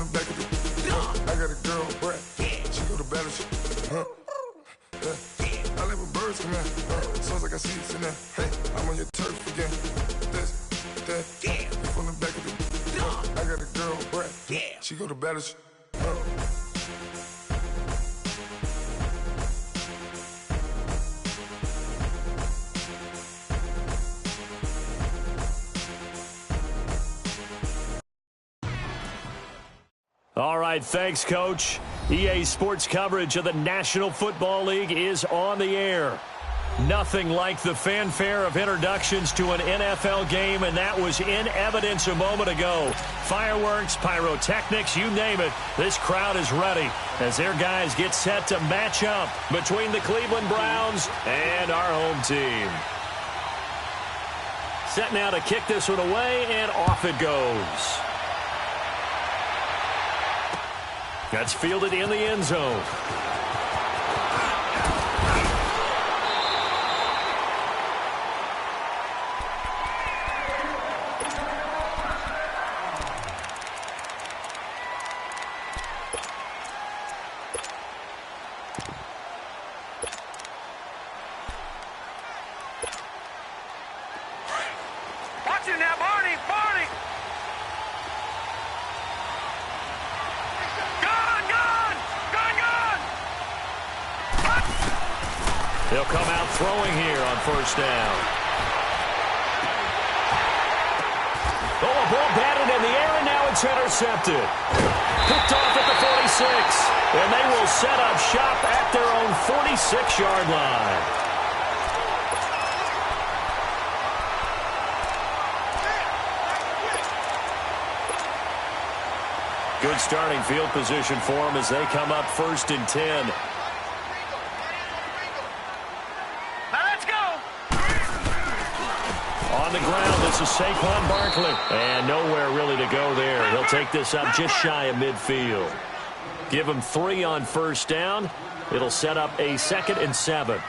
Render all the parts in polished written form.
the back of the I got a girl, Brad. She go to battle. I live with birds come in. Sounds like I see it in there. Hey, I'm on your turf again. This, that. From the back of the I got a girl, Brad. She go to battle. All right, thanks, Coach. EA Sports coverage of the National Football League is on the air. Nothing like the fanfare of introductions to an NFL game, and that was in evidence a moment ago. Fireworks, pyrotechnics, you name it. This crowd is ready as their guys get set to match up between the Cleveland Browns and our home team. Set now to kick this one away, and off it goes. That's fielded in the end zone. Watch it now, Barney! Barney! They'll come out throwing here on first down. Oh, a ball batted in the air, and now it's intercepted. Picked off at the 46, and they will set up shop at their own 46-yard line. Good starting field position for them as they come up 1st and 10. On the ground, this is Saquon Barkley. And nowhere really to go there. He'll take this up just shy of midfield. Give him 3 on first down. It'll set up a 2nd and 7.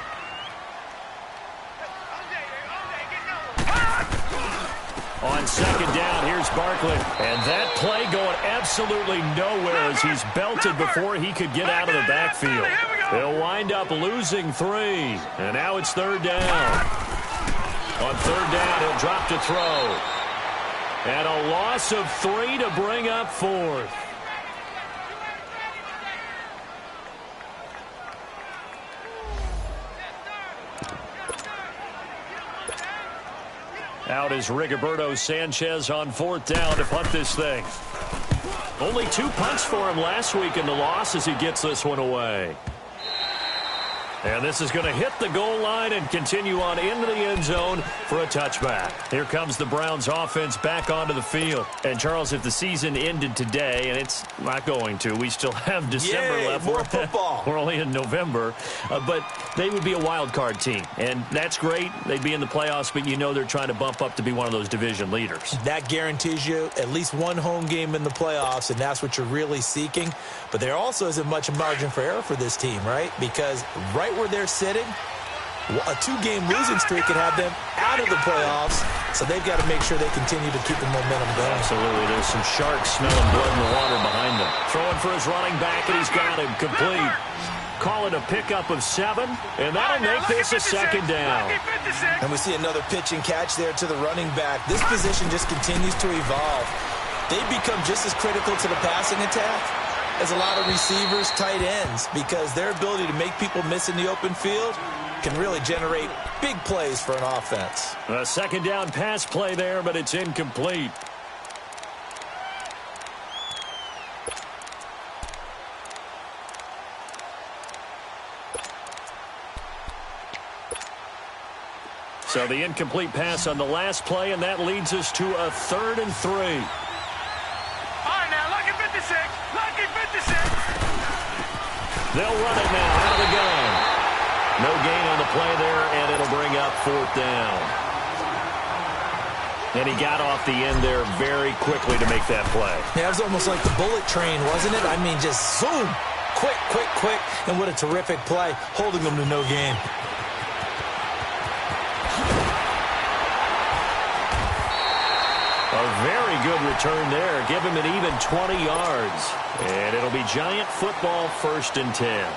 On 2nd down, here's Barkley. And that play going absolutely nowhere as he's belted before he could get out of the backfield. They'll wind up losing 3. And now it's 3rd down. On 3rd down, he'll drop to throw. And a loss of 3 to bring up 4th. Out is Rigoberto Sanchez on 4th down to punt this thing. Only 2 punts for him last week in the loss as he gets this one away. And this is going to hit the goal line and continue on into the end zone for a touchback. Here comes the Browns offense back onto the field. And, Charles, if the season ended today, and it's not going to, we still have December left. More football. We're only in November. But they would be a wild card team. And that's great. They'd be in the playoffs, but you know they're trying to bump up to be one of those division leaders. That guarantees you at least one home game in the playoffs, and that's what you're really seeking. But there also isn't much margin for error for this team, right? Because right where they're sitting, a 2-game losing streak could have them out of the playoffs, so they've got to make sure they continue to keep the momentum going. Absolutely. There's some sharks smelling blood in the water behind them. Throwing for his running back, and he's got him complete. Call it a pickup of 7, and that'll make this a 2nd down. And we see another pitch and catch there to the running back. This position just continues to evolve. They've become just as critical to the passing attack as a lot of receivers, tight ends, because their ability to make people miss in the open field can really generate big plays for an offense. A 2nd down pass play there, but it's incomplete. So the incomplete pass on the last play, and that leads us to a 3rd and 3. All right, now, lucky 56. Lucky 56. They'll run it now out of the gun. No gain on the play there, and it'll bring up 4th down. And he got off the end there very quickly to make that play. Yeah, it was almost like the bullet train, wasn't it? I mean, just zoom. Quick, quick, quick. And what a terrific play, holding them to no gain. A very good return there. Give him an even 20 yards. And it'll be Giant football, 1st and 10.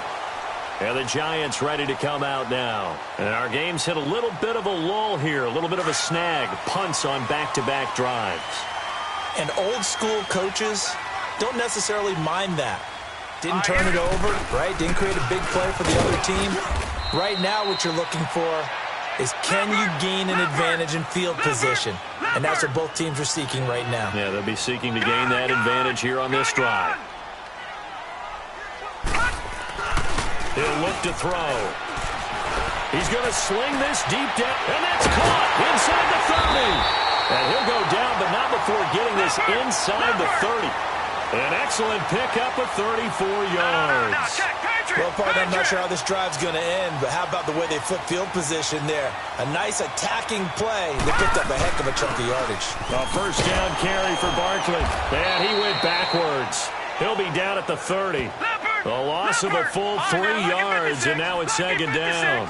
And the Giants ready to come out now. And our game's hit a little bit of a lull here, a little bit of a snag. Punts on back-to-back drives. And old-school coaches don't necessarily mind that. Didn't turn it over, right? Didn't create a big play for the other team. Right now what you're looking for is, can you gain an advantage in field position? And that's what both teams are seeking right now. Yeah, they'll be seeking to gain that advantage here on this drive. He'll look to throw. He's going to sling this deep down, and that's caught inside the 30. And he'll go down, but not before getting this inside the 30. An excellent pickup of 34 yards. Well, partner, I'm not sure how this drive's going to end, but how about the way they flip field position there? A nice attacking play. They picked up a heck of a chunk of yardage. A 1st down carry for Barkley. And he went backwards. He'll be down at the 30. A loss of a full 3 yards, and now it's 2nd down.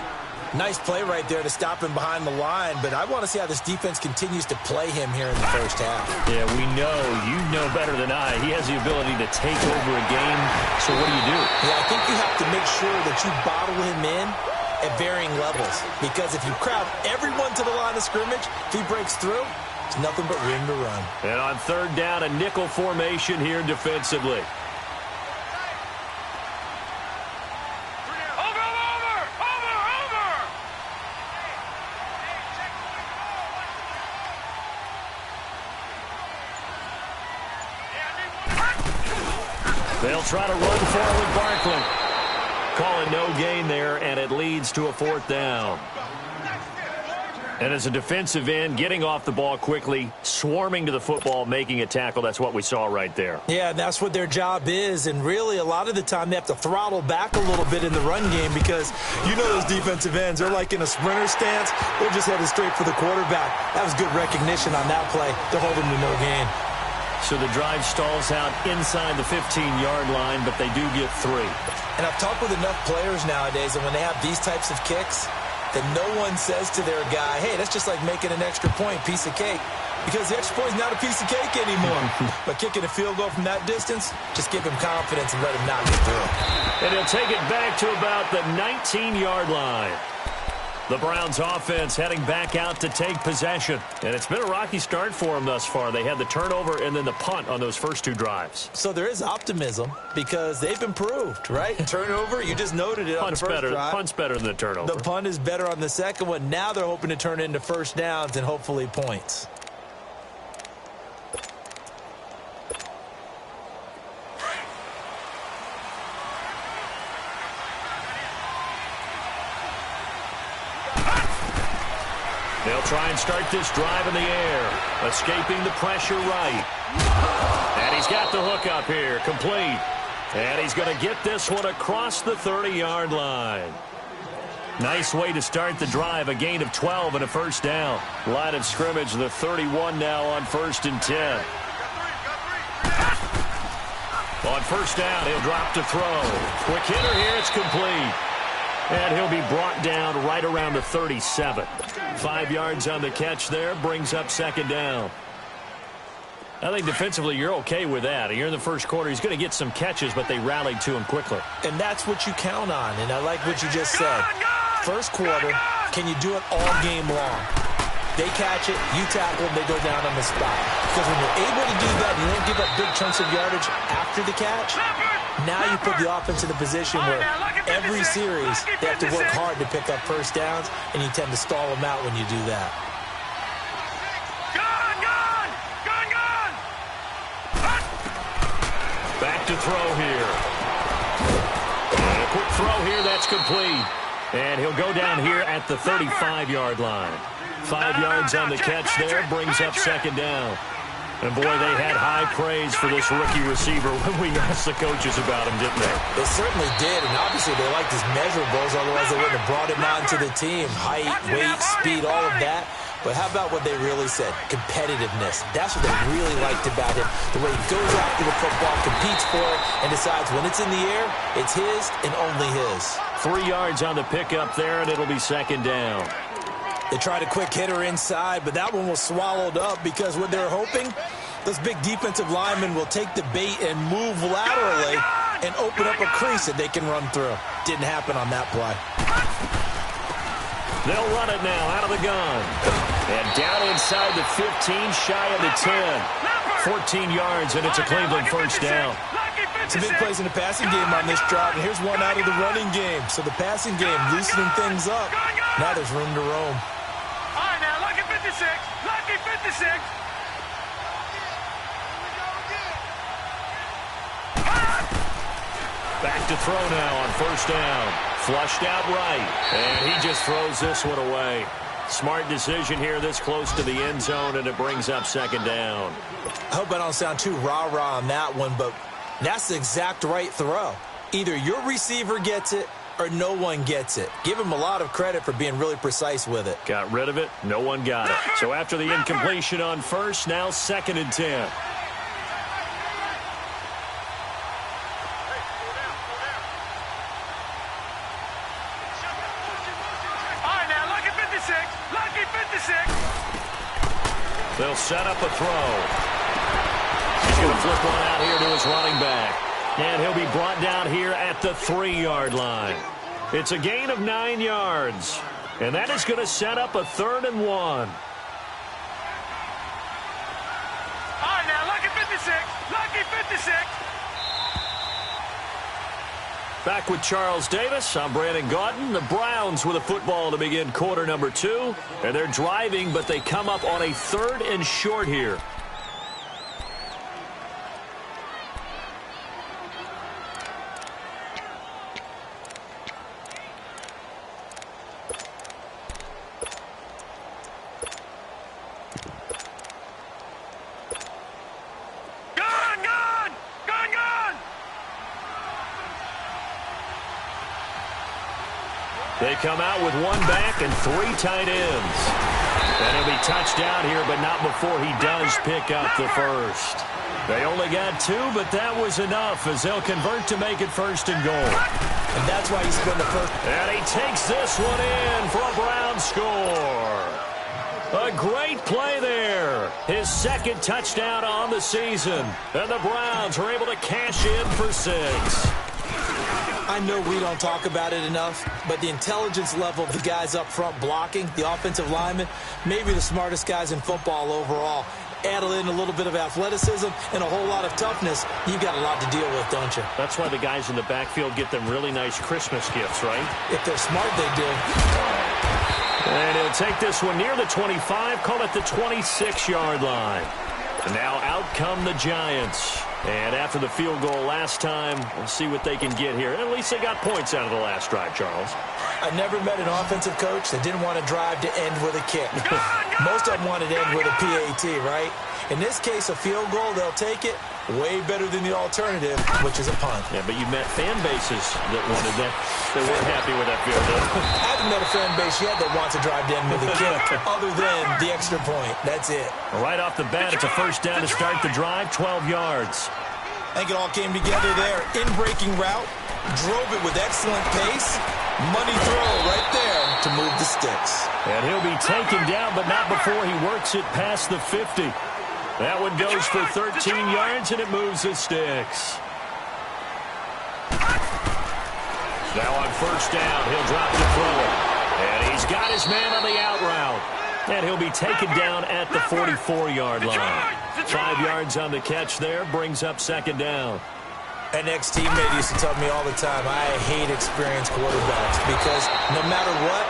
Nice play right there to stop him behind the line, but I want to see how this defense continues to play him here in the 1st half. Yeah, we know. You know better than I. He has the ability to take over a game, so what do you do? Yeah, I think you have to make sure that you bottle him in at varying levels, because if you crowd everyone to the line of scrimmage, if he breaks through, it's nothing but room to run. And on 3rd down, a nickel formation here defensively. They'll try to run forward Barkley. Calling no gain there, and it leads to a 4th down. And as a defensive end, getting off the ball quickly, swarming to the football, making a tackle, that's what we saw right there. Yeah, and that's what their job is, and really a lot of the time they have to throttle back a little bit in the run game, because you know those defensive ends, they're like in a sprinter stance, they're just headed straight for the quarterback. That was good recognition on that play to hold them to no gain. So the drive stalls out inside the 15-yard line, but they do get 3. And I've talked with enough players nowadays, and when they have these types of kicks, that no one says to their guy, hey, that's just like making an extra point, piece of cake. Because the extra point is not a piece of cake anymore. But kicking a field goal from that distance, just give him confidence and let him not get through. And he'll take it back to about the 19-yard line. The Browns offense heading back out to take possession. And it's been a rocky start for them thus far. They had the turnover and then the punt on those first 2 drives. So there is optimism because they've improved, right? Turnover, you just noted it on the first drive. Punt's better than the turnover. The punt is better on the second one. Now they're hoping to turn into 1st downs and hopefully points. They'll try and start this drive in the air, escaping the pressure right. And he's got the hook up here, complete. And he's going to get this one across the 30-yard line. Nice way to start the drive, a gain of 12 and a 1st down. Line of scrimmage, the 31 now on 1st and 10. On 1st down, he'll drop to throw. Quick hitter here, it's complete. And he'll be brought down right around the 37. 5 yards on the catch there, brings up 2nd down. I think defensively you're okay with that. You're in the 1st quarter. He's going to get some catches, but they rallied to him quickly. And that's what you count on, and I like what you just said. 1st quarter, can you do it all game long? They catch it, you tackle them, they go down on the spot. Because when you're able to do that, you don't give up big chunks of yardage after the catch, now you put the offense in a position where every series they have to work hard to pick up 1st downs, and you tend to stall them out when you do that. Back to throw here. And a quick throw here, that's complete. And he'll go down here at the 35-yard line. 5 yards on the catch there, brings up 2nd down. And, boy, they had high praise for this rookie receiver when we asked the coaches about him, didn't they? They certainly did, and obviously they liked his measurables, otherwise they wouldn't have brought him onto the team. Height, weight, speed, all of that. But how about what they really said? Competitiveness. That's what they really liked about him. The way he goes after the football, competes for it, and decides when it's in the air, it's his and only his. 3 yards on the pickup there, and it'll be 2nd down. They tried a quick hitter inside, but that one was swallowed up because what they're hoping Those big defensive linemen will take the bait and move laterally and open up a crease that they can run through. Didn't happen on that play. They'll run it now out of the gun. And down inside the 15, shy of the 10. 14 yards, and it's a Cleveland first down. Some big plays in the passing game on this drive, and here's one out of the running game. So the passing game loosening things up. Now there's room to roam. All right, now, lucky 56. Lucky 56. Back to throw now on first down. Flushed out right, and he just throws this one away. Smart decision here this close to the end zone, and it brings up second down. I hope I don't sound too rah-rah on that one, but that's the exact right throw. Either your receiver gets it or no one gets it. Give him a lot of credit for being really precise with it. Got rid of it. No one got it. So after the incompletion on first, now 2nd and 10. They'll set up a throw. He's going to flip one out here to his running back. And he'll be brought down here at the 3-yard line. It's a gain of 9 yards. And that is going to set up a 3rd and 1. All right, now, lucky 56. Lucky 56. Back with Charles Davis. I'm Brandon Gaudin. The Browns with a football to begin quarter number 2. And they're driving, but they come up on a 3rd and short here. They come out with 1 back and 3 tight ends. And he'll be touched down here, but not before he does pick up the first. They only got 2, but that was enough as they'll convert to make it 1st and goal. And that's why he's been the first. And he takes this one in for a Brown score. A great play there. His 2nd touchdown on the season. And the Browns are able to cash in for 6. I know we don't talk about it enough, but the intelligence level of the guys up front blocking, the offensive linemen, maybe the smartest guys in football overall. Add in a little bit of athleticism and a whole lot of toughness, you've got a lot to deal with, don't you? That's why the guys in the backfield get them really nice Christmas gifts, right? If they're smart, they do. And he'll take this one near the 25, call it the 26-yard line. And now out come the Giants. And after the field goal last time, we'll see what they can get here. And at least they got points out of the last drive, Charles. I never met an offensive coach that didn't want to drive to end with a kick. Most of them wanted to end with a PAT, right? In this case, a field goal, they'll take it. Way better than the alternative, which is a punt. Yeah, but you met fan bases that wanted that. They weren't happy with that field goal. I haven't met a fan base yet that wants to drive to end with a kick, other than the extra point. That's it. Right off the bat, it's a 1st down to start the drive, 12 yards. I think it all came together there. In-breaking route, drove it with excellent pace. Money throw right there to move the sticks. And he'll be taken down, but not before he works it past the 50. That one goes for 13 yards, and it moves the sticks. Now on 1st down, he'll drop the throw. And he's got his man on the out route. And he'll be taken down at the 44-yard line. 5 yards on the catch there, brings up 2nd down. An ex-teammate used to tell me all the time, I hate experienced quarterbacks because no matter what,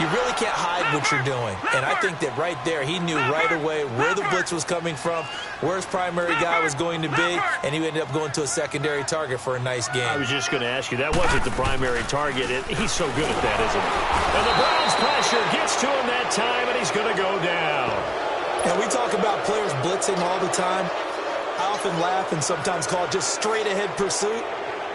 you really can't hide what you're doing. And I think that right there, he knew right away where the blitz was coming from, where his primary guy was going to be, and he ended up going to a secondary target for a nice game. I was just going to ask you, that wasn't the primary target. He's so good at that, isn't he? And the Browns pressure gets to him that time, and he's going to go down. And we talk about players blitzing all the time. I often laugh and sometimes call it just straight-ahead pursuit.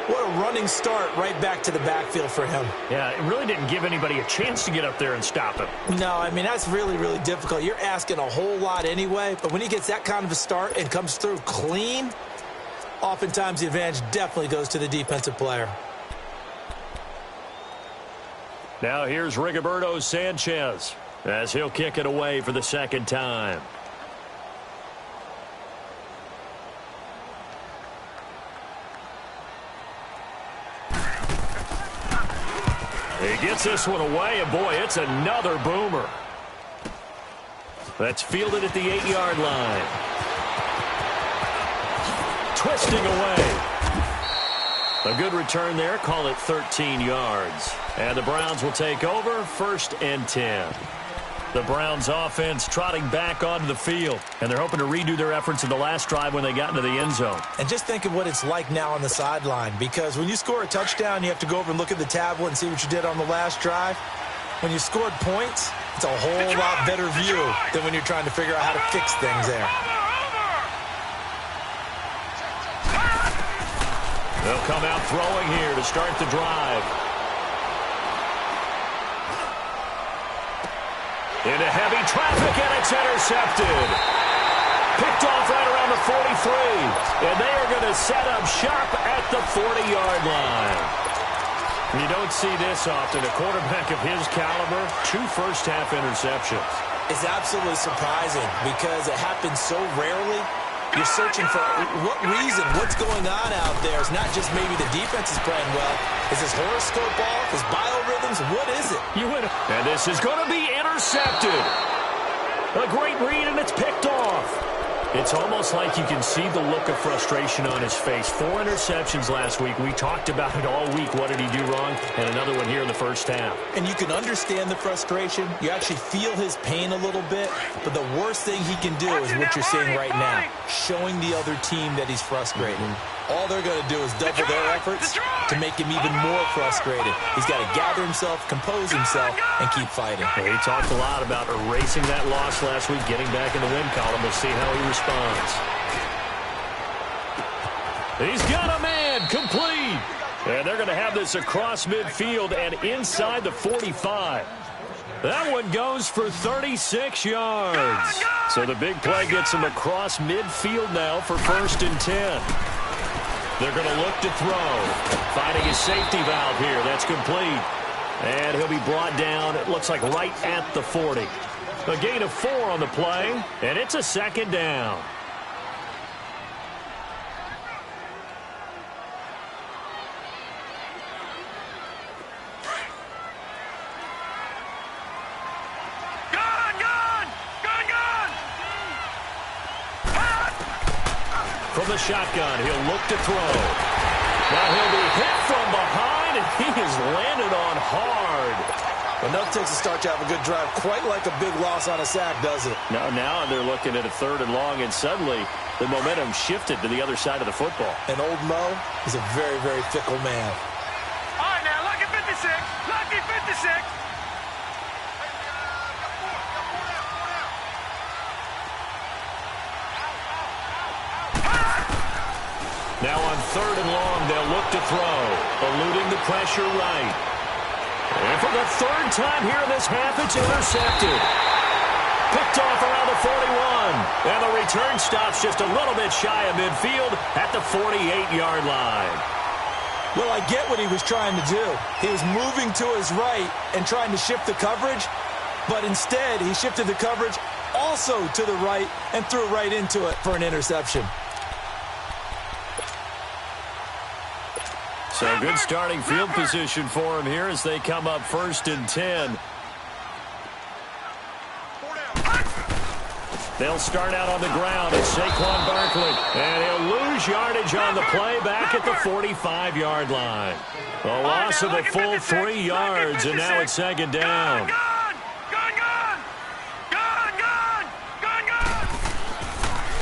What a running start right back to the backfield for him. Yeah, it really didn't give anybody a chance to get up there and stop him. No, I mean, that's really, really difficult. You're asking a whole lot anyway, but when he gets that kind of a start and comes through clean, oftentimes the advantage definitely goes to the defensive player. Now here's Rigoberto Sanchez as he'll kick it away for the 2nd time. He gets this one away, and boy, it's another boomer. That's fielded at the 8-yard line. Twisting away. A good return there. Call it 13 yards. And the Browns will take over 1st and 10. The Browns offense trotting back onto the field, and they're hoping to redo their efforts in the last drive when they got into the end zone. And just think of what it's like now on the sideline, because when you score a touchdown, you have to go over and look at the tablet and see what you did on the last drive. When you scored points, it's a whole lot better view than when you're trying to figure out how to fix things there. They'll come out throwing here to start the drive. Into heavy traffic, and it's intercepted. Picked off right around the 43. And they are going to set up shop at the 40-yard line. You don't see this often. A quarterback of his caliber, 2 first-half interceptions. It's absolutely surprising because it happens so rarely. You're searching for what reason, what's going on out there. It's not just maybe the defense is playing well. Is his horoscope off? His biorhythms? What is it? And this is going to be intercepted. A great read, and it's picked off. It's almost like you can see the look of frustration on his face. 4 interceptions last week. We talked about it all week. What did he do wrong? And another one here in the first half. And you can understand the frustration. You actually feel his pain a little bit. But the worst thing he can do is what you're seeing right now, showing the other team that he's frustrated. All they're going to do is double their efforts to make him even more frustrated. He's got to gather himself, compose himself, and keep fighting. Well, he talked a lot about erasing that loss last week, getting back in the win column. We'll see how he responds. He's got a man, complete. And they're going to have this across midfield and inside the 45. That one goes for 36 yards. So the big play gets him across midfield now for 1st and 10. They're going to look to throw. Finding his safety valve here. That's complete. And he'll be brought down, it looks like right at the 40. A gain of 4 on the play, and it's a 2nd down. From the shotgun, he'll look to throw. Now he'll be hit from behind, and he is landed on hard. Enough takes a start to have a good drive. Quite like a big loss on a sack, does it? Now they're looking at a 3rd and long, and suddenly the momentum shifted to the other side of the football. And old Mo is a very, very fickle man. All right, now, lucky 56. Lucky 56. Now on 3rd and long, they'll look to throw, eluding the pressure right. And for the 3rd time here in this half, it's intercepted. Picked off around the 41. And the return stops just a little bit shy of midfield at the 48-yard line. Well, I get what he was trying to do. He was moving to his right and trying to shift the coverage, but instead he shifted the coverage also to the right and threw right into it for an interception. So good starting field position for him here as they come up 1st and 10. They'll start out on the ground. It's Saquon Barkley. And he'll lose yardage on the play back at the 45-yard line. A loss of a full 3 yards, and now it's 2nd down.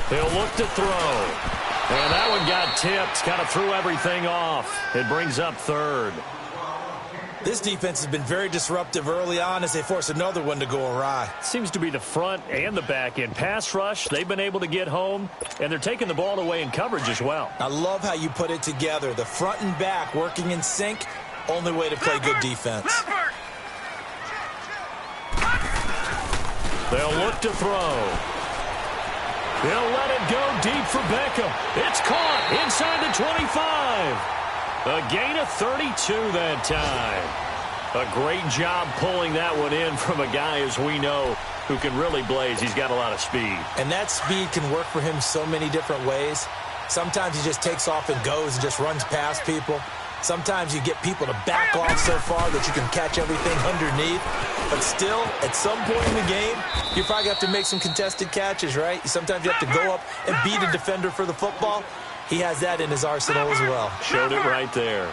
He'll look to throw. And that one got tipped, kind of threw everything off. It brings up 3rd. This defense has been very disruptive early on as they force another one to go awry. Seems to be the front and the back end. Pass rush, they've been able to get home, and they're taking the ball away in coverage as well. I love how you put it together. The front and back working in sync, only way to play good defense. They'll look to throw. He'll let it go deep for Beckham. It's caught inside the 25. A gain of 32 that time. A great job pulling that one in from a guy, as we know, who can really blaze. He's got a lot of speed. And that speed can work for him so many different ways. Sometimes he just takes off and goes and just runs past people. Sometimes you get people to back off so far that you can catch everything underneath. But still, at some point in the game, you probably have to make some contested catches, right? Sometimes you have to go up and beat a defender for the football. He has that in his arsenal as well. Showed it right there.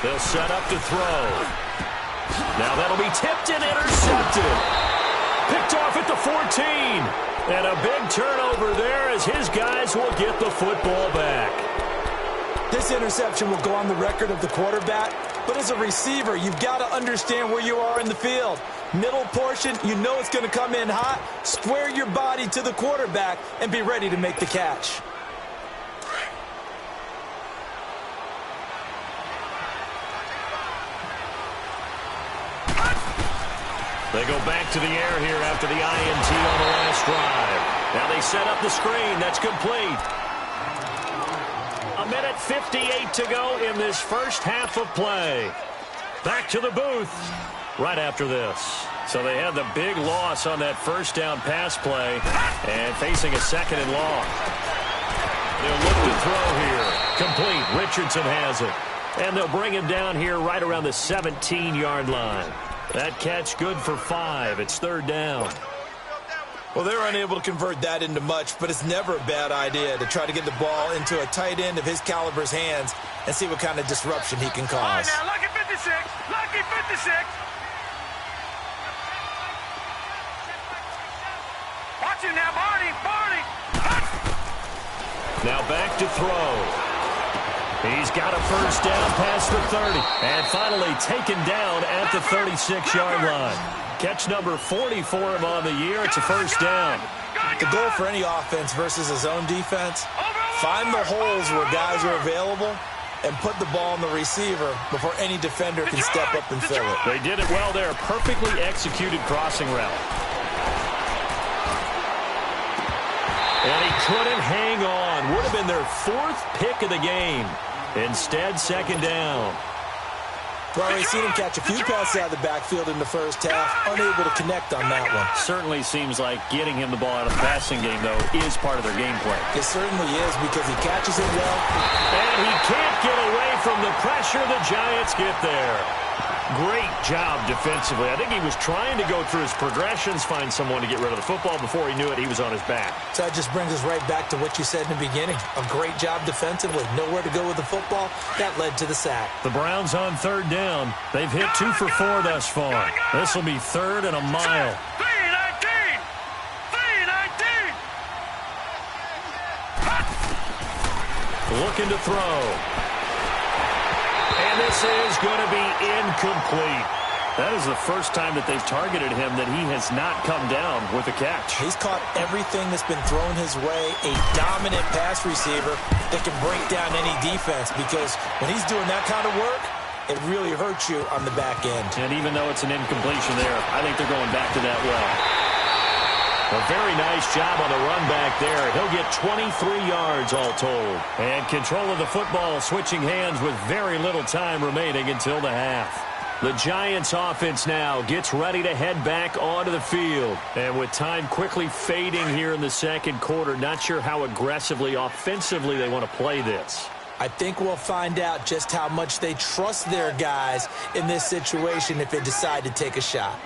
They'll set up to throw. Now that'll be tipped and intercepted. Picked off at the 14. And a big turnover there as his guys will get the football back. This interception will go on the record of the quarterback, but as a receiver, you've got to understand where you are in the field. Middle portion, you know it's going to come in hot. Square your body to the quarterback and be ready to make the catch. They go back to the air here after the INT on the last drive. Now they set up the screen. That's complete. 1:58 to go in this first half of play. Back to the booth right after this. So they had the big loss on that first down pass play and facing a second and long. They'll look to throw here. Complete. Richardson has it. And they'll bring him down here right around the 17-yard line. That catch good for 5. It's third down. Well, they're unable to convert that into much, but it's never a bad idea to try to get the ball into a tight end of his caliber's hands and see what kind of disruption he can cause. All right, now, lucky 56. Lucky 56. Watch it now, Barney. Barney. Now back to throw. He's got a first down past the 30. And finally taken down at the 36-yard line. Catch number 40 for him on the year. It's a first down. The goal for any offense versus his own defense, find the holes where guys are available and put the ball on the receiver before any defender can step up and fill it. They did it well there. Perfectly executed crossing route. And he couldn't hang on. Would have been their 4th pick of the game. Instead, second down. Well, we've seen him catch a few passes out of the backfield in the first half, unable to connect on that one. Certainly seems like getting him the ball out of the passing game, though, is part of their game plan. It certainly is because he catches it well. And he can't get away from the pressure. The Giants get there. Great job defensively. I think he was trying to go through his progressions, find someone to get rid of the football. Before he knew it, he was on his back. So that just brings us right back to what you said in the beginning. A great job defensively. Nowhere to go with the football. That led to the sack. The Browns on third down. They've hit 2 for 4 thus far. This will be third and a mile. 3-19. 3-19. Looking to throw. And this is going to be incomplete. That is the first time that they've targeted him that he has not come down with a catch. He's caught everything that's been thrown his way. A dominant pass receiver that can break down any defense because when he's doing that kind of work, it really hurts you on the back end. And even though it's an incompletion there, I think they're going back to that well. A very nice job on the run back there. He'll get 23 yards all told. And control of the football switching hands with very little time remaining until the half. The Giants offense now gets ready to head back onto the field. And with time quickly fading here in the second quarter, not sure how aggressively, offensively they want to play this. I think we'll find out just how much they trust their guys in this situation if they decide to take a shot.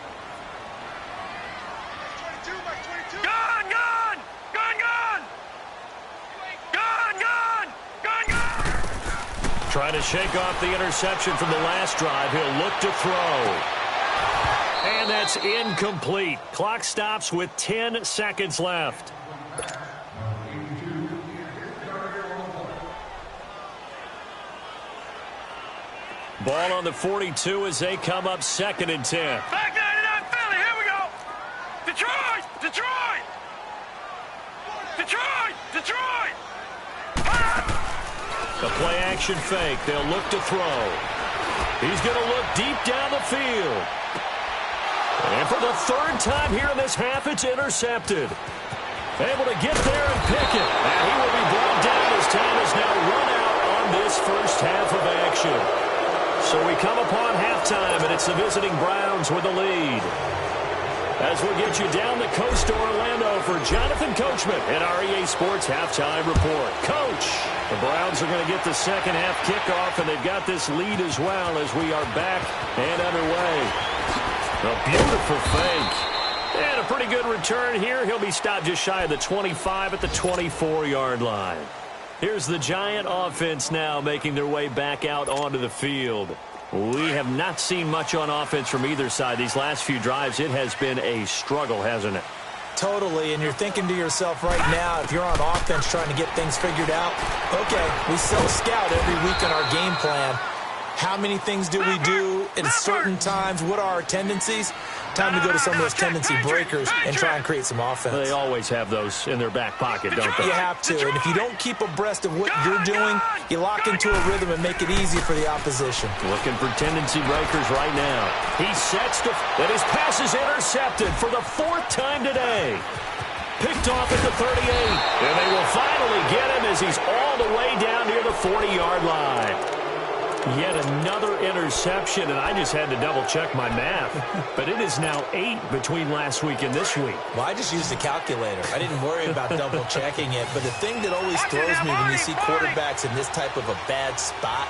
Trying to shake off the interception from the last drive. He'll look to throw. And that's incomplete. Clock stops with 10 seconds left. Ball on the 42 as they come up second and 10. Back 99 Philly. Here we go. Detroit. Detroit. Detroit. Detroit. The play-action fake. They'll look to throw. He's going to look deep down the field. And for the 3rd time here in this half, it's intercepted. Able to get there and pick it. And he will be brought down as time is now run out on this first half of action. So we come upon halftime, and it's the visiting Browns with the lead. As we'll get you down the coast to Orlando for Jonathan Coachman at our EA Sports Halftime Report. Coach, the Browns are going to get the second half kickoff, and they've got this lead as well as we are back and underway. A beautiful fake. And a pretty good return here. He'll be stopped just shy of the 25 at the 24-yard line. Here's the Giant offense now making their way back out onto the field. We have not seen much on offense from either side. These last few drives, it has been a struggle, hasn't it? Totally, and you're thinking to yourself right now, if you're on offense trying to get things figured out, okay, we self-scout every week on our game plan. How many things do we do at certain times? What are our tendencies? Time to go to some of those tendency breakers and try and create some offense. They always have those in their back pocket, don't they? You have to, and if you don't keep abreast of what you're doing, you lock into a rhythm and make it easy for the opposition. Looking for tendency breakers right now. He sets to, and his pass is intercepted for the 4th time today. Picked off at the 38, and they will finally get him as he's all the way down near the 40-yard line. Yet another interception, and I just had to double-check my math. But it is now 8 between last week and this week. Well, I just used the calculator. I didn't worry about double-checking it. But the thing that always throws me when you see quarterbacks in this type of a bad spot,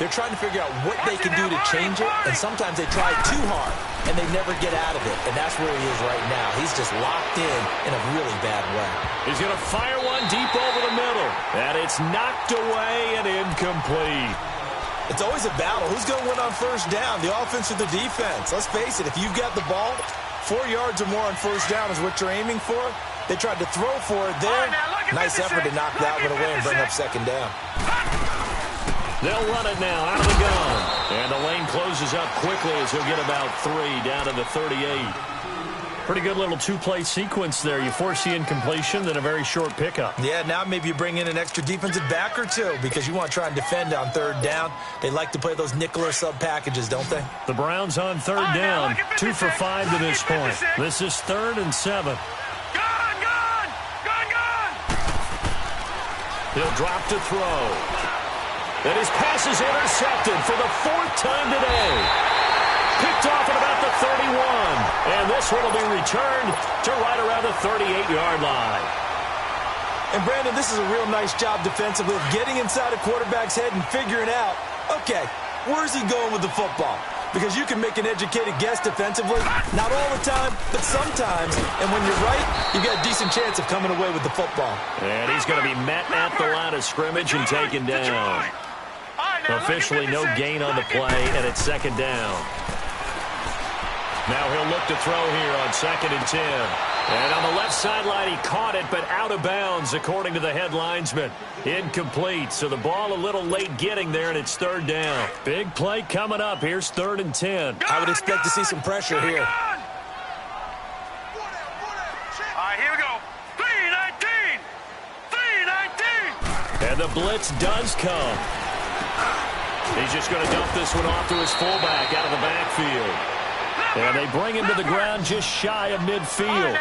they're trying to figure out what they can do to change it, and sometimes they try too hard, and they never get out of it. And that's where he is right now. He's just locked in a really bad way. He's going to fire one deep over the middle, and it's knocked away and incomplete. It's always a battle. Who's going to win on first down, the offense or the defense? Let's face it, if you've got the ball, 4 yards or more on first down is what you're aiming for. They tried to throw for it there. Nice effort to knock that one away and bring up second down. They'll run it now out of the gun. And the lane closes up quickly as he'll get about 3 down to the 38. Pretty good little two-play sequence there. You force the incompletion, then a very short pickup. Yeah, now maybe you bring in an extra defensive back or two because you want to try and defend on third down. They like to play those nickel or sub packages, don't they? The Browns on third down, 2 for 5 to this point. This is 3rd and 7. Gone! He'll drop to throw. And his pass is intercepted for the 4th time today. Picked off at about the 31. And this one will be returned to right around the 38-yard line. And, Brandon, this is a real nice job defensively of getting inside a quarterback's head and figuring out, okay, where's he going with the football? Because you can make an educated guess defensively, not all the time, but sometimes. And when you're right, you've got a decent chance of coming away with the football. And he's going to be met at the line of scrimmage and taken down. Officially no gain on the play, and it's second down. Now he'll look to throw here on 2nd and 10. And on the left sideline, he caught it, but out of bounds, according to the head linesman. Incomplete, so the ball a little late getting there, and it's 3rd down. Big play coming up. Here's 3rd and 10. I would expect to see some pressure here. All right, here we go. 3-19. 3-19. And the blitz does come. He's just going to dump this one off to his fullback out of the backfield. And they bring him to the ground just shy of midfield.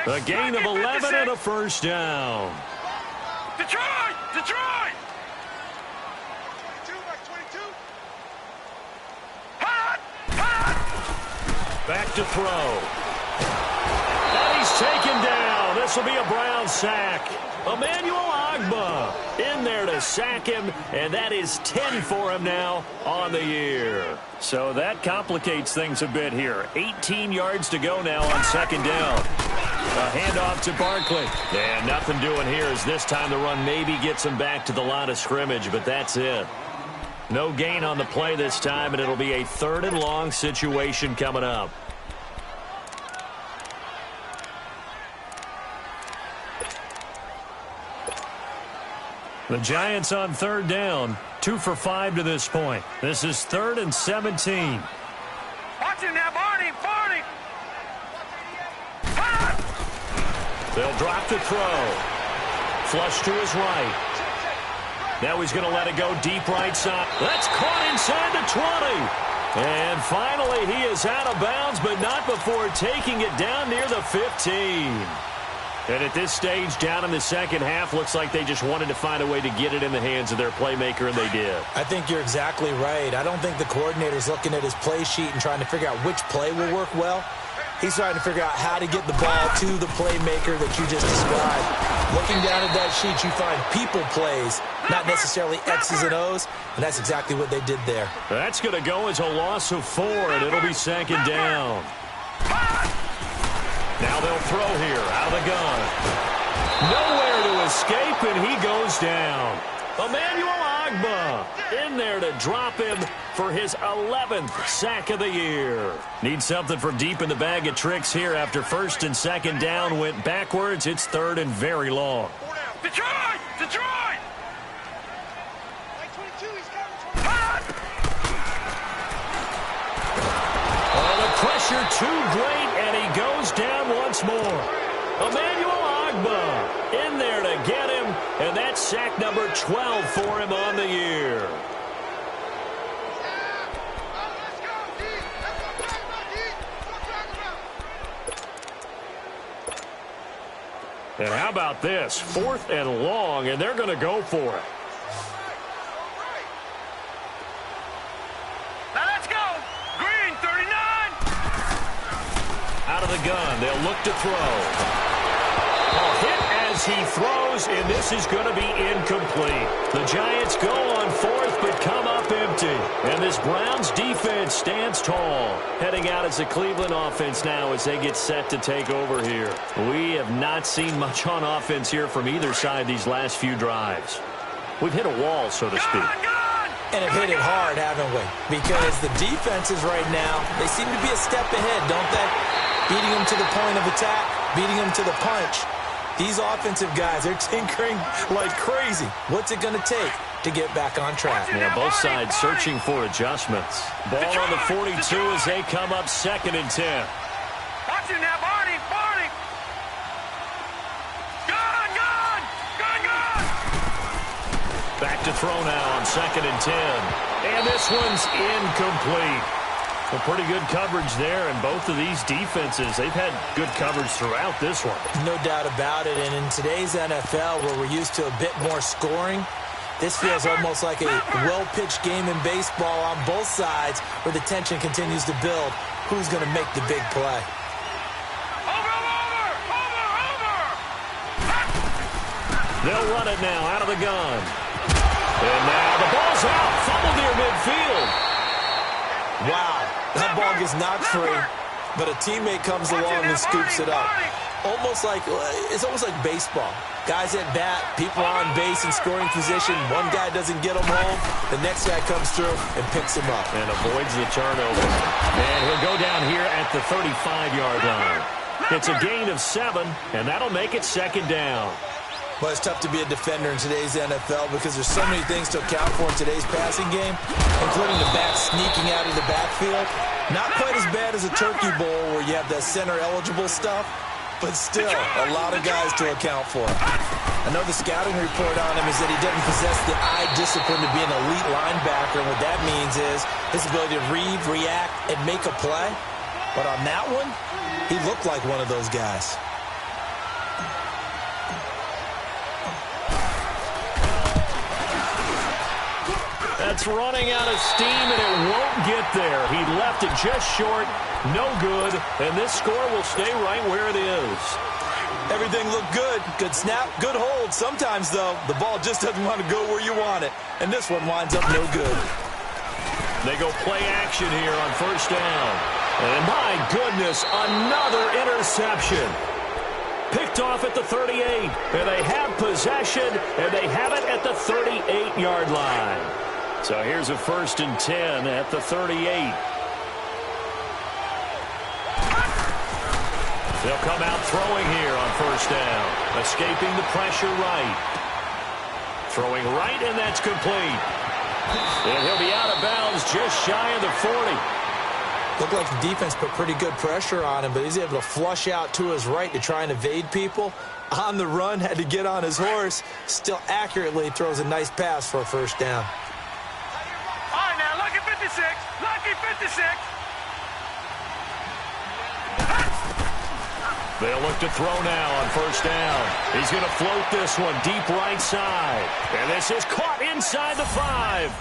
A gain of 11 and a first down. Detroit! Detroit! Hot! Hot! Back to throw. And he's taken down. This will be a Brown sack. Emmanuel Ogbah in there to sack him, and that is 10 for him now on the year. So that complicates things a bit here. 18 yards to go now on 2nd down. A handoff to Barkley. And nothing doing here as this time the run maybe gets him back to the line of scrimmage, but that's it. No gain on the play this time, and it'll be a 3rd and long situation coming up. The Giants on 3rd down, 2 for 5 to this point. This is 3rd and 17. Watch him now, Barney! Barney! They'll drop the throw. Flush to his right. Now he's going to let it go deep right side. That's caught inside the 20. And finally he is out of bounds, but not before taking it down near the 15. And at this stage, down in the second half, looks like they just wanted to find a way to get it in the hands of their playmaker, and they did. I think you're exactly right. I don't think the coordinator's looking at his play sheet and trying to figure out which play will work well. He's trying to figure out how to get the ball to the playmaker that you just described. Looking down at that sheet, you find people plays, not necessarily X's and O's, and that's exactly what they did there. That's going to go as a loss of 4, and it'll be 2nd down. Now they'll throw here out of the gun. Nowhere to escape, and he goes down. Emmanuel Ogbah in there to drop him for his 11th sack of the year. Need something from deep in the bag of tricks here after 1st and 2nd down went backwards. It's 3rd and very long. Detroit! Detroit! Oh, the pressure too great, and he goes down once more. Emmanuel Ogbah in there to get him, and that's sack number 12 for him on the year. And how about this? 4th and long, and they're going to go for it. Now let's go! Green, 39! Out of the gun, they'll look to throw. A hit as he throws, and this is going to be incomplete. The Giants go on 4th, but come up empty. And this Browns defense stands tall. Heading out as the Cleveland offense now as they get set to take over here. We have not seen much on offense here from either side these last few drives. We've hit a wall, so to speak. And have hit it hard, haven't we? Because the defenses right now, they seem to be a step ahead, don't they? Beating them to the point of attack, beating them to the punch. These offensive guys, they're tinkering like crazy. What's it going to take to get back on track? Yeah, both sides searching for adjustments. Ball on the 42 as they come up 2nd and 10. Watch it now, Barney! Barney! Gun! Gun! Gun! Gun! Back to throw now on 2nd and 10. And this one's incomplete. Well, pretty good coverage there, and both of these defenses, they've had good coverage throughout this one. No doubt about it, and in today's NFL, where we're used to a bit more scoring, this feels almost like a well-pitched game in baseball on both sides, where the tension continues to build. Who's going to make the big play? They'll run it now out of the gun. And now the ball's out, fumbled near midfield. Wow, that ball gets knocked free, but a teammate comes along and scoops it up. It's almost like baseball. Guys at bat, people are on base in scoring position. One guy doesn't get him home. The next guy comes through and picks him up. And avoids the turnover. And he'll go down here at the 35-yard line. It's a gain of 7, and that'll make it 2nd down. Well, it's tough to be a defender in today's NFL because there's so many things to account for in today's passing game, including the back sneaking out of the backfield. Not quite as bad as a turkey bowl where you have the center-eligible stuff, but still a lot of guys to account for. I know the scouting report on him is that he doesn't possess the eye discipline to be an elite linebacker, and what that means is his ability to read, react, and make a play. But on that one, he looked like one of those guys. That's running out of steam, and it won't get there. He left it just short, no good, and this score will stay right where it is. Everything looked good. Good snap, good hold. Sometimes, though, the ball just doesn't want to go where you want it, and this one winds up no good. They go play action here on 1st down. And my goodness, another interception. Picked off at the 38, and they have possession, and they have it at the 38-yard line. So here's a 1st and 10 at the 38. They'll come out throwing here on 1st down. Escaping the pressure right. Throwing right, and that's complete. And he'll be out of bounds just shy of the 40. Looked like the defense put pretty good pressure on him, but he's able to flush out to his right to try and evade people. On the run, had to get on his horse. Still accurately throws a nice pass for a 1st down. All right, now, lucky 56. Lucky 56. They'll look to throw now on 1st down. He's going to float this one deep right side. And this is caught inside the 5.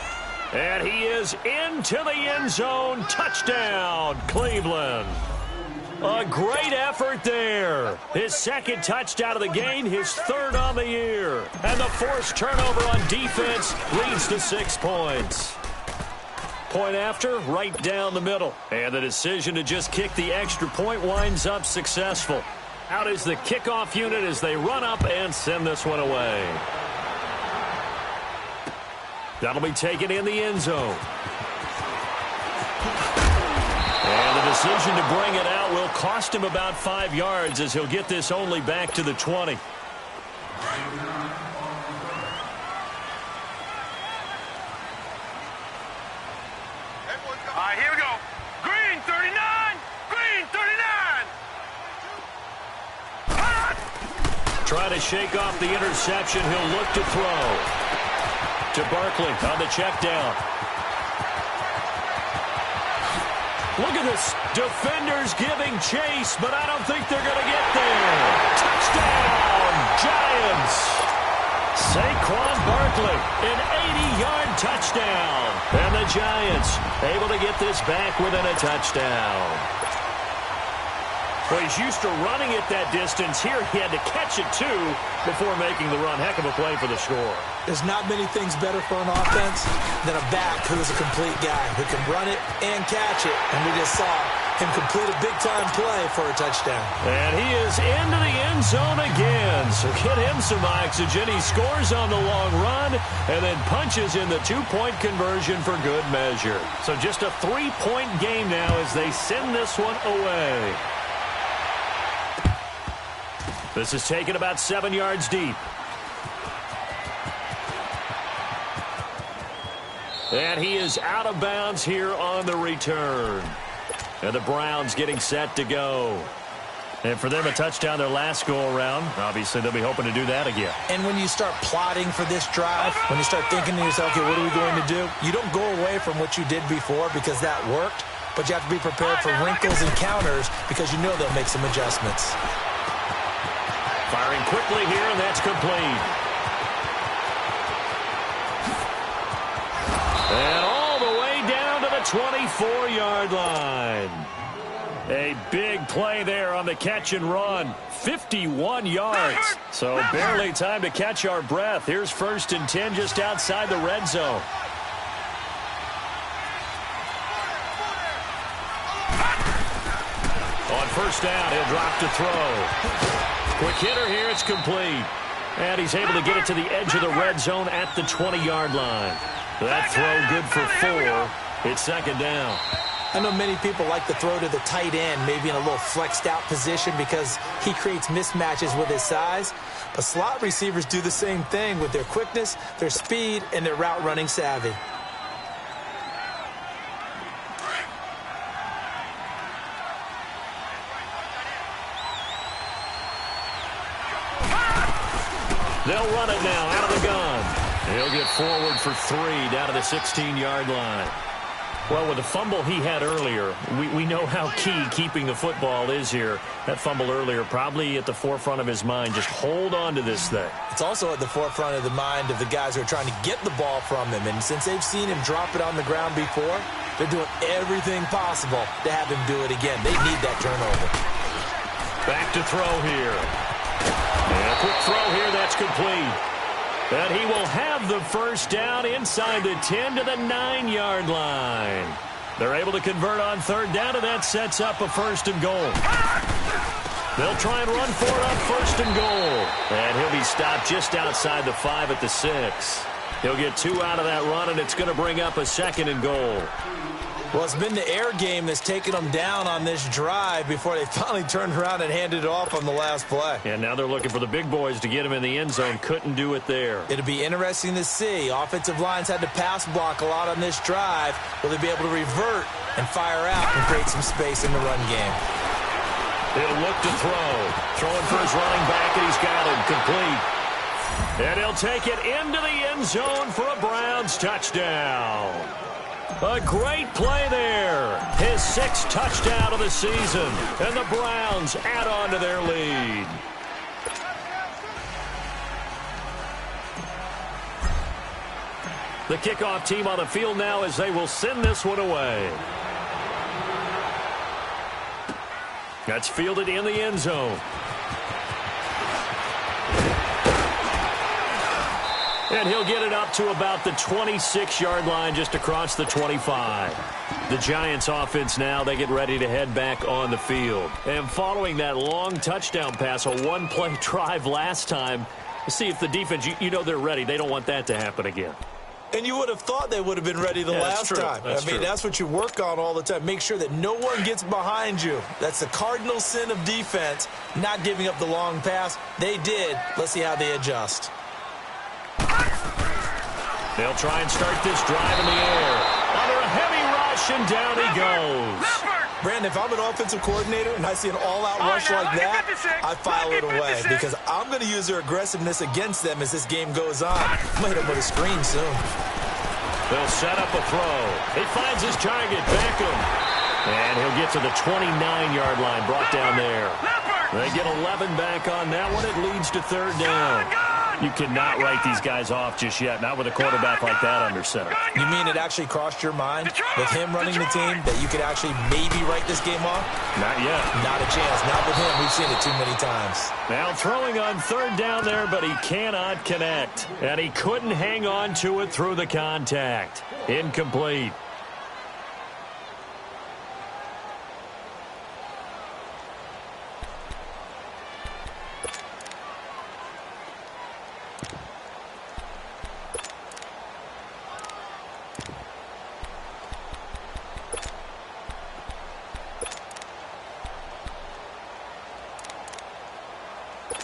And he is into the end zone. Touchdown, Cleveland. A great effort there. His second touchdown of the game, his third on the year. And the forced turnover on defense leads to 6 points. Point after, right down the middle. And the decision to just kick the extra point winds up successful. Out is the kickoff unit as they run up and send this one away. That'll be taken in the end zone. And the decision to bring it out will cost him about 5 yards as he'll get this only back to the 20. All right, here we go. Green 39. Green 39. Try to shake off the interception. He'll look to throw. To Barkley on the check down. Look at this. Defenders giving chase, but I don't think they're going to get there. Touchdown, Giants. Saquon Barkley, an 80-yard touchdown. And the Giants able to get this back within a touchdown. Well, he's used to running it that distance. Here he had to catch it, too, before making the run. Heck of a play for the score. There's not many things better for an offense than a back who is a complete guy who can run it and catch it. And we just saw him complete a big-time play for a touchdown. And he is into the end zone again. So get him some oxygen. He scores on the long run and then punches in the two-point conversion for good measure. So just a 3-point game now as they send this one away. This is taken about 7 yards deep. And he is out of bounds here on the return. And the Browns getting set to go. And for them, a touchdown their last go-around. Obviously, they'll be hoping to do that again. And when you start plotting for this drive, when you start thinking to yourself, okay, what are we going to do? You don't go away from what you did before because that worked. But you have to be prepared for wrinkles and counters because you know they'll make some adjustments. Firing quickly here, and that's complete. And all the way down to the 24-yard line. A big play there on the catch and run. 51 yards. So barely time to catch our breath. Here's 1st and 10 just outside the red zone. On 1st down, he'll drop to throw. Quick hitter here, it's complete. And he's able to get it to the edge of the red zone at the 20-yard line. That throw good for 4. It's 2nd down. I know many people like to throw to the tight end, maybe in a little flexed out position because he creates mismatches with his size. But slot receivers do the same thing with their quickness, their speed, and their route running savvy. They'll run it now out of the gun. He'll get forward for 3 down to the 16-yard line. Well, with the fumble he had earlier, we know how key keeping the football is here. That fumble earlier probably at the forefront of his mind. Just hold on to this thing. It's also at the forefront of the mind of the guys who are trying to get the ball from him. And since they've seen him drop it on the ground before, they're doing everything possible to have him do it again. They need that turnover. Back to throw here. And a quick throw here, that's complete. And he will have the 1st down inside the 10 to the 9-yard line. They're able to convert on 3rd down, and that sets up a 1st and goal. They'll try and run for it on 1st and goal. And he'll be stopped just outside the 5 at the 6. He'll get 2 out of that run, and it's going to bring up a 2nd and goal. Well, it's been the air game that's taken them down on this drive before they finally turned around and handed it off on the last play. And now they're looking for the big boys to get him in the end zone. Couldn't do it there. It'll be interesting to see. Offensive lines had to pass block a lot on this drive. Will they be able to revert and fire out and create some space in the run game? He'll look to throw. Throwing for his running back, and he's got him complete. And he'll take it into the end zone for a Browns touchdown. A great play there. His 6th touchdown of the season. And the Browns add on to their lead. The kickoff team on the field now as they will send this one away. That's fielded in the end zone. And he'll get it up to about the 26-yard line, just across the 25. The Giants offense now, they get ready to head back on the field. And following that long touchdown pass, a one-play drive last time, see if the defense, you know they're ready. They don't want that to happen again. And you would have thought they would have been ready the last time. That's what you work on all the time. Make sure that no one gets behind you. That's the cardinal sin of defense, not giving up the long pass. They did. Let's see how they adjust. They'll try and start this drive in the air. Under a heavy rush, and down he goes. Brandon, if I'm an offensive coordinator and I see an all-out rush like that, I file it away because I'm going to use their aggressiveness against them as this game goes on. I'm going to hit them with a screen soon. They'll set up a throw. He finds his target, Beckham. And he'll get to the 29-yard line, brought down there. They get 11 back on that one. It leads to third down. You cannot write these guys off just yet, not with a quarterback like that under center. You mean it actually crossed your mind with him running the team that you could actually maybe write this game off? Not yet. Not a chance. Not with him. We've seen it too many times. Now throwing on third down there, but he cannot connect. And he couldn't hang on to it through the contact. Incomplete.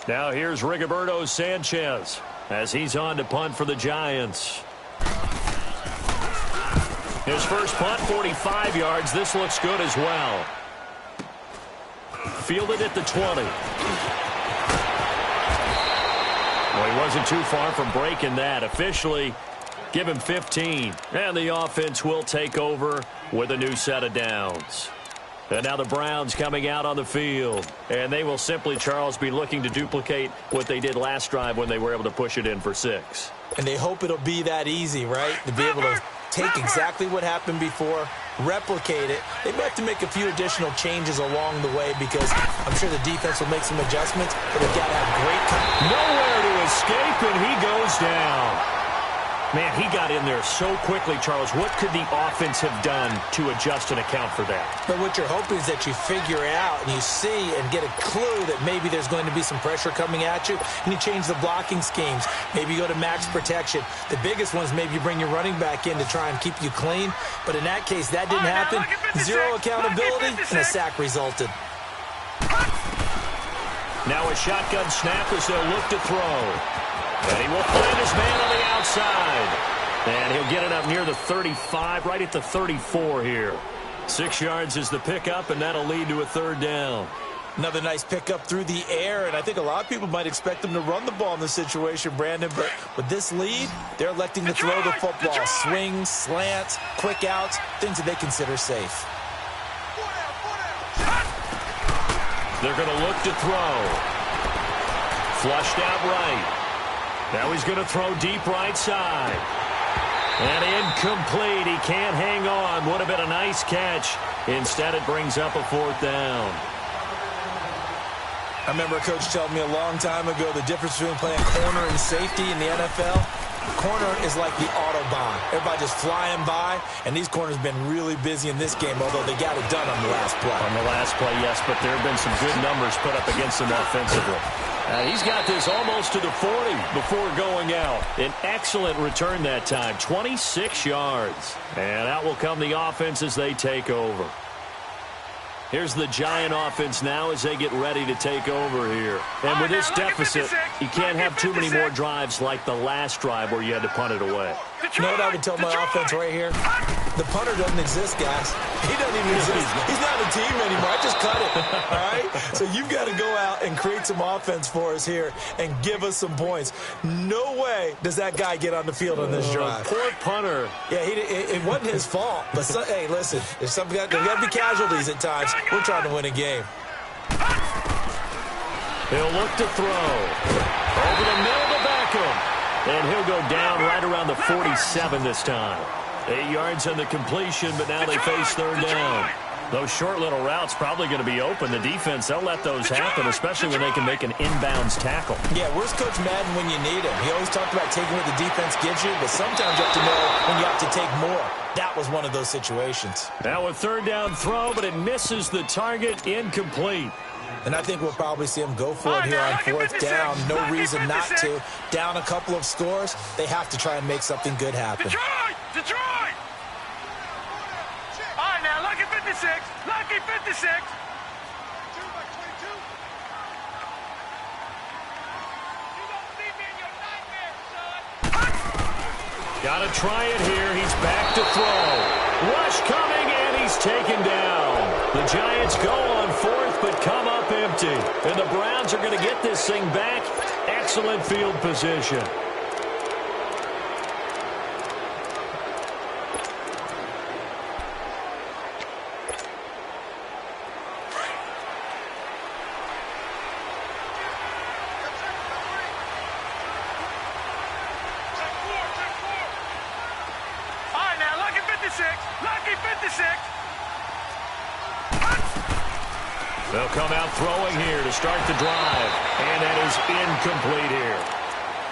Now here's Rigoberto Sanchez as he's on to punt for the Giants. His first punt, 45 yards. This looks good as well. Fielded at the 20. Well, he wasn't too far from breaking that. Officially, give him 15. And the offense will take over with a new set of downs. And now the Browns coming out on the field. And they will simply, Charles, be looking to duplicate what they did last drive when they were able to push it in for 6. And they hope it'll be that easy, right? To be able to take exactly what happened before, replicate it. They may have to make a few additional changes along the way because I'm sure the defense will make some adjustments, but they've got to have great time. Nowhere to escape, and he goes down. Man, he got in there so quickly, Charles. What could the offense have done to adjust and account for that? But what you're hoping is that you figure out and you see and get a clue that maybe there's going to be some pressure coming at you, and you change the blocking schemes. Maybe you go to max protection. The biggest one is maybe you bring your running back in to try and keep you clean. But in that case, that didn't happen. Zero accountability, and a sack resulted. Now a shotgun snap as they'll look to throw. And he will find his man on the outside. And he'll get it up near the 35, right at the 34 here. 6 yards is the pickup, and that'll lead to a third down. Another nice pickup through the air, and I think a lot of people might expect them to run the ball in this situation, Brandon, but with this lead, they're electing to throw the football. Swings, slants, quick outs, things that they consider safe. They're going to look to throw. Flushed out right. Now he's going to throw deep right side. And incomplete. He can't hang on. Would have been a nice catch. Instead, it brings up a fourth down. I remember a coach telling me a long time ago the difference between playing corner and safety in the NFL. Corner is like the Autobahn. Everybody just flying by, and these corners have been really busy in this game, although they got it done on the last play. On the last play, yes, but there have been some good numbers put up against them offensively. He's got this almost to the 40 before going out. An excellent return that time, 26 yards. And out will come the offense as they take over. Here's the Giant offense now as they get ready to take over here. And with this deficit, you can't have too many more drives like the last drive where you had to punt it away. You know what I would tell my offense right here? The punter doesn't exist, guys. He doesn't even exist. He's not a team anymore. I just cut it, all right? So you've got to go out and create some offense for us here and give us some points. No way does that guy get on the field on this drive. Poor punter. Yeah, it wasn't his fault. But, hey, listen, there's got to be casualties at times. We're trying to win a game. He'll look to throw. Over the middle to Beckham. And he'll go down right around the 47 this time. 8 yards on the completion, but now they face third down. Those short little routes probably going to be open. The defense, they'll let those happen, especially when they can make an inbounds tackle. Yeah, where's Coach Madden when you need him? He always talked about taking what the defense gives you, but sometimes you have to know when you have to take more. That was one of those situations. Now a third down throw, but it misses the target, incomplete. And I think we'll probably see him go for it here on fourth down. No reason not to. Down a couple of scores, they have to try and make something good happen. Detroit! All right, now, lucky 56. Lucky 56. Got to try it here. He's back to throw. Rush coming, and he's taken down. The Giants go on fourth, but come up empty. And the Browns are going to get this thing back. Excellent field position. Lucky 56. They'll come out throwing here to start the drive. And that is incomplete here.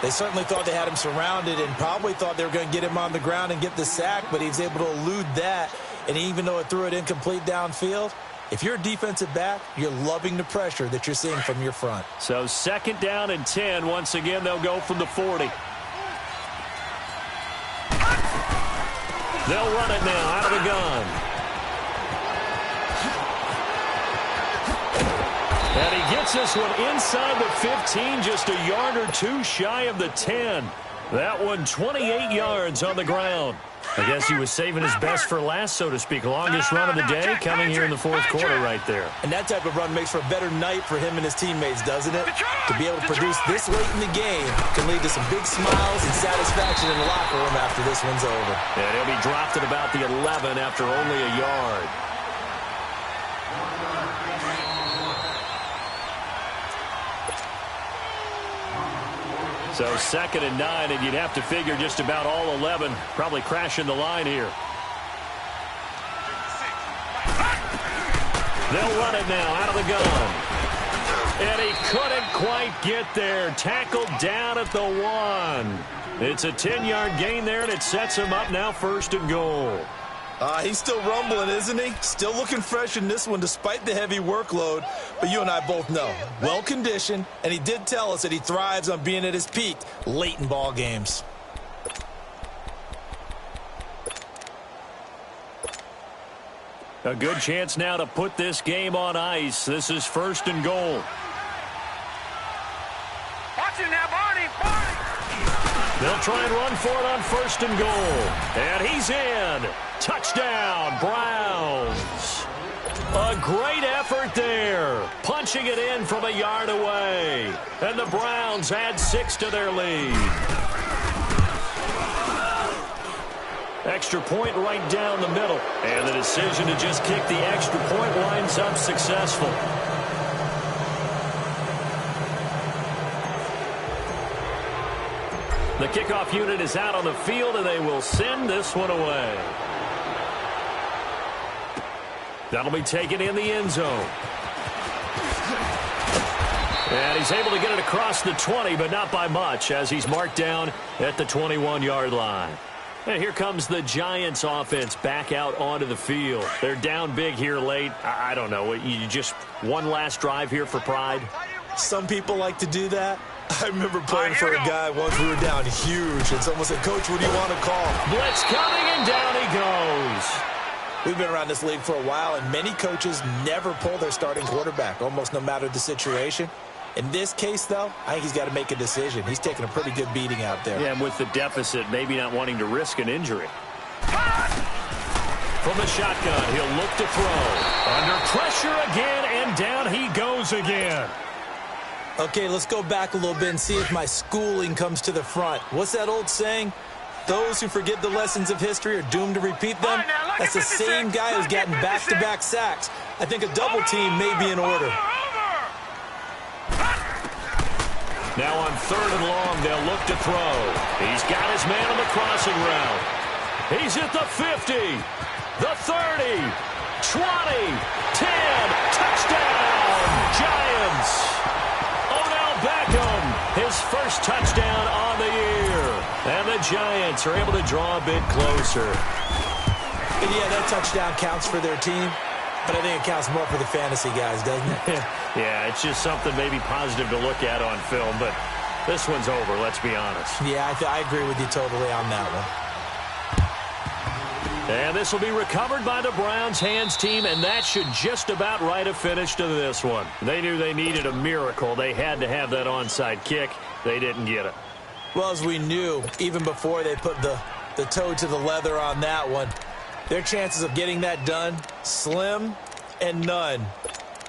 They certainly thought they had him surrounded and probably thought they were going to get him on the ground and get the sack, but he was able to elude that. And even though it threw it incomplete downfield, if you're a defensive back, you're loving the pressure that you're seeing from your front. So second down and 10. Once again, they'll go from the 40. They'll run it now out of the gun. And he gets this one inside the 15, just a yard or two shy of the 10. That one 28 yards on the ground. I guess he was saving his best for last, so to speak. Longest run of the day coming here in the fourth quarter right there. And that type of run makes for a better night for him and his teammates, doesn't it? To be able to produce this late in the game can lead to some big smiles and satisfaction in the locker room after this one's over. And he'll be dropped at about the 11 after only a yard. So second and 9, and you'd have to figure just about all 11 probably crashing the line here. They'll run it now out of the gun. And he couldn't quite get there. Tackled down at the 1. It's a 10-yard gain there, and it sets him up now first and goal. He's still rumbling, isn't he? Still looking fresh in this one despite the heavy workload. But you and I both know, well-conditioned, and he did tell us that he thrives on being at his peak late in ball games. A good chance now to put this game on ice. This is first and goal. Watch it now, Barney. They'll try and run for it on first and goal. And he's in. Touchdown, Browns. A great effort there. Punching it in from a yard away. And the Browns add 6 to their lead. Extra point right down the middle. And the decision to just kick the extra point winds up successful. The kickoff unit is out on the field, and they will send this one away. That'll be taken in the end zone. And he's able to get it across the 20, but not by much, as he's marked down at the 21-yard line. And here comes the Giants offense back out onto the field. They're down big here late. I don't know. You just one last drive here for pride? Some people like to do that. I remember playing for a guy once. We were down huge, and someone said, "Coach, what do you want to call?" Blitz coming, and down he goes. We've been around this league for a while, and many coaches never pull their starting quarterback, almost no matter the situation. In this case, though, I think he's got to make a decision. He's taking a pretty good beating out there. Yeah, and with the deficit, maybe not wanting to risk an injury. From the shotgun, he'll look to throw. Under pressure again, and down he goes again. Okay, let's go back a little bit and see if my schooling comes to the front. What's that old saying? Those who forget the lessons of history are doomed to repeat them. That's the same guy who's gotten back-to-back sacks. I think a double team may be in order. Now on third and long, they'll look to throw. He's got his man on the crossing route. He's at the 50, the 30, 20, 10, touchdown, Giants. Odell Beckham, his first touchdown on the year. And the Giants are able to draw a bit closer. And yeah, that touchdown counts for their team, but I think it counts more for the fantasy guys, doesn't it? Yeah, it's just something maybe positive to look at on film, but this one's over, let's be honest. Yeah, I agree with you totally on that one. And this will be recovered by the Browns hands team, and that should just about write a finish to this one. They knew they needed a miracle. They had to have that onside kick. They didn't get it. Well, as we knew, even before they put the toe to the leather on that one, their chances of getting that done, slim and none.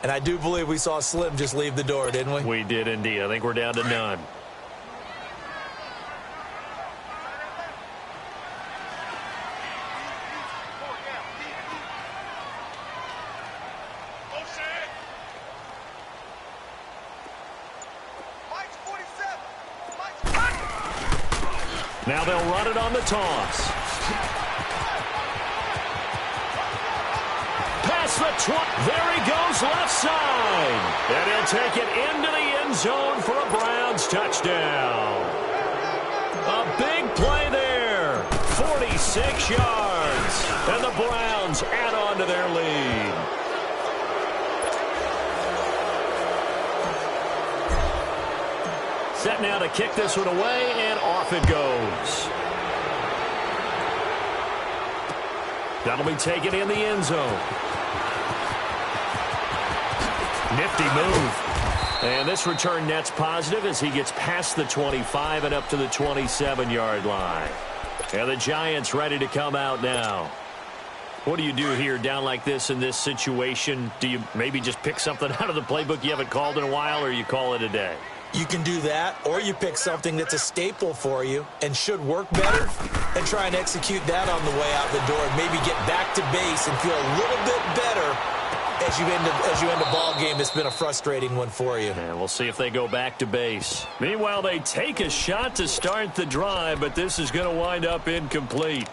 And I do believe we saw Slim just leave the door, didn't we? We did indeed. I think we're down to none. Now they'll run it on the toss. Pass the 20. There he goes left side. And he'll take it into the end zone for a Browns touchdown. A big play there. 46 yards. And the Browns add on to their lead. Set now to kick this one away, and off it goes. That'll be taken in the end zone. Nifty move. And this return net's positive as he gets past the 25 and up to the 27-yard line. And the Giants ready to come out now. What do you do here down like this in this situation? Do you maybe just pick something out of the playbook you haven't called in a while, or you call it a day? You can do that, or you pick something that's a staple for you and should work better and try and execute that on the way out the door and maybe get back to base and feel a little bit better as you end a ball game that's been a frustrating one for you. And we'll see if they go back to base. Meanwhile, they take a shot to start the drive, but this is going to wind up incomplete.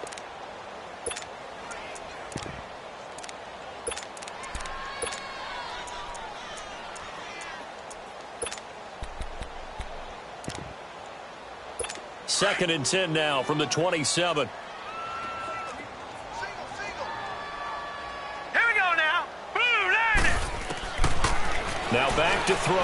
Second and 10 now from the 27. Here we go now. Blue landed. Now back to throw.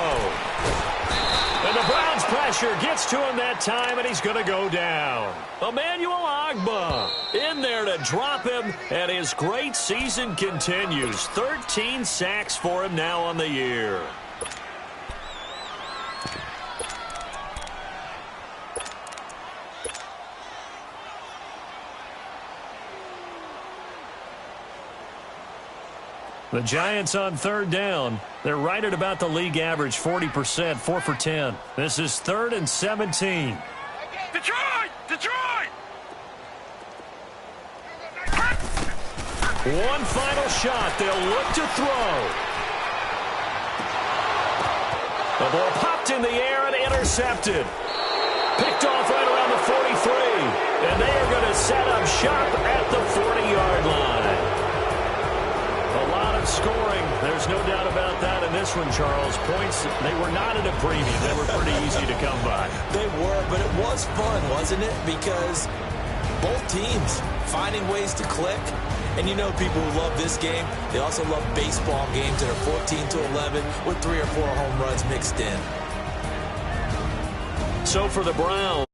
And the Browns pressure gets to him that time, and he's going to go down. Emmanuel Ogbah in there to drop him, and his great season continues. 13 sacks for him now on the year. The Giants on third down. They're right at about the league average, 40%, 4 for 10. This is 3rd and 17. Detroit! Detroit! One final shot. They'll look to throw. The ball popped in the air and intercepted. Picked off right around the 43. And they are going to set up shop at the 40-yard line. A lot of scoring. There's no doubt about that in this one, Charles. Points, they were not at a premium. They were pretty easy to come by. They were, but it was fun, wasn't it? Because both teams finding ways to click. And you know people who love this game, they also love baseball games that are 14-11 with 3 or 4 home runs mixed in. So for the Browns.